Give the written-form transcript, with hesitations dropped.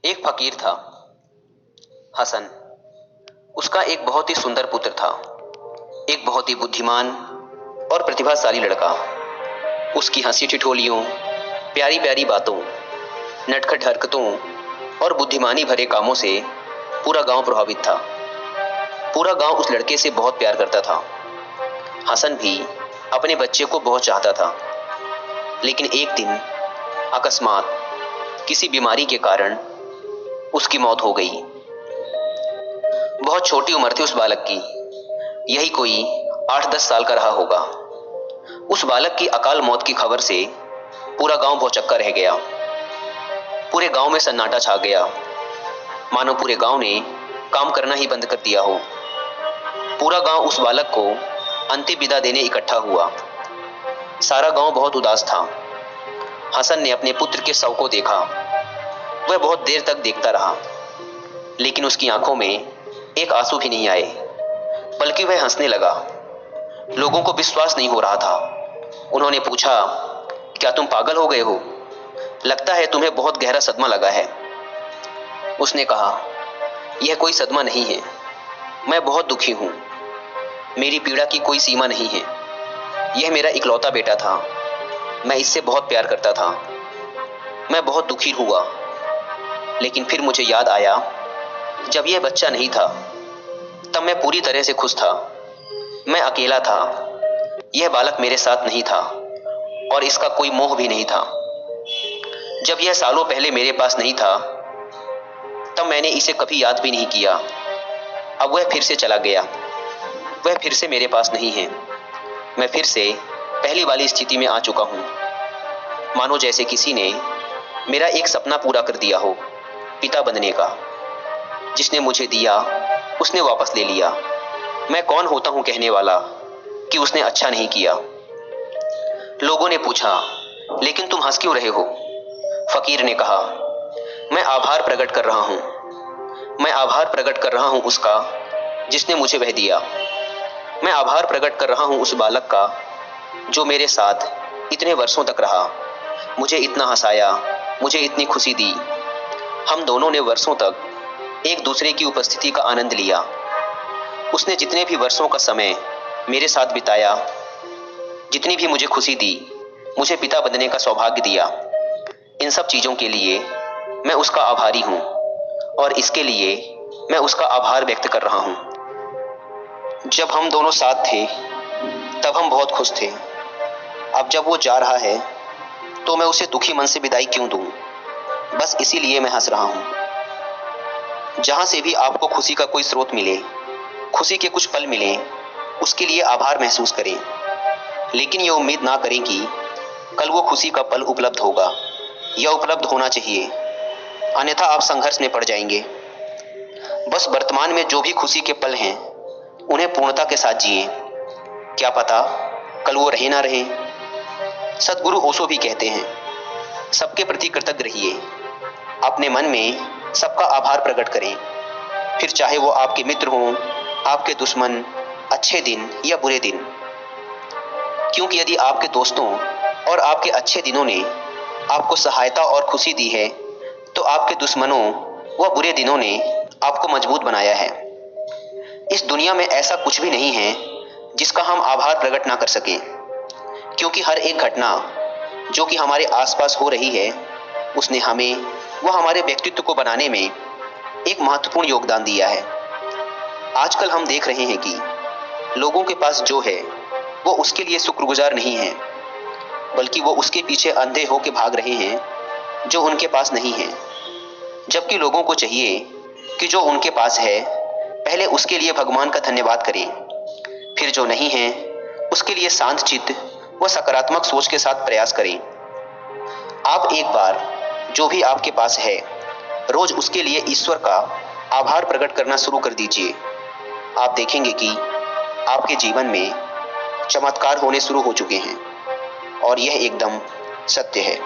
एक फकीर था, हसन। उसका एक बहुत ही सुंदर पुत्र था, एक बहुत ही बुद्धिमान और प्रतिभाशाली लड़का। उसकी हंसी ठिठोलियों, प्यारी प्यारी बातों, नटखट हरकतों और बुद्धिमानी भरे कामों से पूरा गांव प्रभावित था। पूरा गांव उस लड़के से बहुत प्यार करता था। हसन भी अपने बच्चे को बहुत चाहता था। लेकिन एक दिन अकस्मात किसी बीमारी के कारण उसकी मौत हो गई। बहुत छोटी उम्र थी उस बालक की, यही कोई 8-10 साल का रहा होगा। उस बालक की अकाल मौत की खबर से पूरा गांव भौचक्का रह गया। पूरे गांव में सन्नाटा छा गया, मानो पूरे गांव ने काम करना ही बंद कर दिया हो। पूरा गांव उस बालक को अंतिम विदा देने इकट्ठा हुआ। सारा गांव बहुत उदास था। हसन ने अपने पुत्र के शव को देखा। वह बहुत देर तक देखता रहा, लेकिन उसकी आंखों में एक आंसू भी नहीं आए, बल्कि वह हंसने लगा। लोगों को विश्वास नहीं हो रहा था। उन्होंने पूछा, क्या तुम पागल हो गए हो? लगता है तुम्हें बहुत गहरा सदमा लगा है। उसने कहा, यह कोई सदमा नहीं है। मैं बहुत दुखी हूं। मेरी पीड़ा की कोई सीमा नहीं है। यह मेरा इकलौता बेटा था। मैं इससे बहुत प्यार करता था। मैं बहुत दुखी हुआ, लेकिन फिर मुझे याद आया, जब यह बच्चा नहीं था तब मैं पूरी तरह से खुश था। मैं अकेला था। यह बालक मेरे साथ नहीं था और इसका कोई मोह भी नहीं था। जब यह सालों पहले मेरे पास नहीं था तब मैंने इसे कभी याद भी नहीं किया। अब वह फिर से चला गया। वह फिर से मेरे पास नहीं है। मैं फिर से पहली वाली स्थिति में आ चुका हूं, मानो जैसे किसी ने मेरा एक सपना पूरा कर दिया हो, पिता बनने का। जिसने मुझे दिया उसने वापस ले लिया। मैं कौन होता हूं कहने वाला कि उसने अच्छा नहीं किया। लोगों ने पूछा, लेकिन तुम हंस क्यों रहे हो? फकीर ने कहा, मैं आभार प्रकट कर रहा हूं। मैं आभार प्रकट कर रहा हूं उसका जिसने मुझे वह दिया। मैं आभार प्रकट कर रहा हूं उस बालक का जो मेरे साथ इतने वर्षों तक रहा, मुझे इतना हंसाया, मुझे इतनी खुशी दी। हम दोनों ने वर्षों तक एक दूसरे की उपस्थिति का आनंद लिया। उसने जितने भी वर्षों का समय मेरे साथ बिताया, जितनी भी मुझे खुशी दी, मुझे पिता बनने का सौभाग्य दिया, इन सब चीजों के लिए मैं उसका आभारी हूं और इसके लिए मैं उसका आभार व्यक्त कर रहा हूं। जब हम दोनों साथ थे तब हम बहुत खुश थे। अब जब वो जा रहा है तो मैं उसे दुखी मन से विदाई क्यों दूं? बस इसीलिए मैं हंस रहा हूं। जहां से भी आपको खुशी का कोई स्रोत मिले, खुशी के कुछ पल मिले, उसके लिए आभार महसूस करें। लेकिन ये उम्मीद ना करें कि कल वो खुशी का पल उपलब्ध होगा या उपलब्ध होना चाहिए, अन्यथा आप संघर्ष में पड़ जाएंगे। बस वर्तमान में जो भी खुशी के पल हैं उन्हें पूर्णता के साथ जिए। क्या पता कल वो रहे ना रहे। सद्गुरु ओशो भी कहते हैं, सबके प्रति कृतज्ञ रहिए। अपने मन में सबका आभार प्रकट करें, फिर चाहे वो आपके मित्र हों, आपके दुश्मन, अच्छे दिन या बुरे दिन। क्योंकि यदि आपके दोस्तों और आपके अच्छे दिनों ने आपको सहायता और खुशी दी है, तो आपके दुश्मनों व बुरे दिनों ने आपको मजबूत बनाया है। इस दुनिया में ऐसा कुछ भी नहीं है जिसका हम आभार प्रकट ना कर सकें, क्योंकि हर एक घटना जो कि हमारे आसपास हो रही है, उसने हमें व हमारे व्यक्तित्व को बनाने में एक महत्वपूर्ण योगदान दिया है। आजकल हम देख रहे हैं कि लोगों के पास जो है वो उसके लिए शुक्रगुजार नहीं है, बल्कि वो उसके पीछे अंधे होकर भाग रहे हैं जो उनके पास नहीं है। जबकि लोगों को चाहिए कि जो उनके पास है पहले उसके लिए भगवान का धन्यवाद करें, फिर जो नहीं है उसके लिए शांत चित्त व सकारात्मक सोच के साथ प्रयास करें। आप एक बार जो भी आपके पास है, रोज उसके लिए ईश्वर का आभार प्रकट करना शुरू कर दीजिए। आप देखेंगे कि आपके जीवन में चमत्कार होने शुरू हो चुके हैं और यह एकदम सत्य है।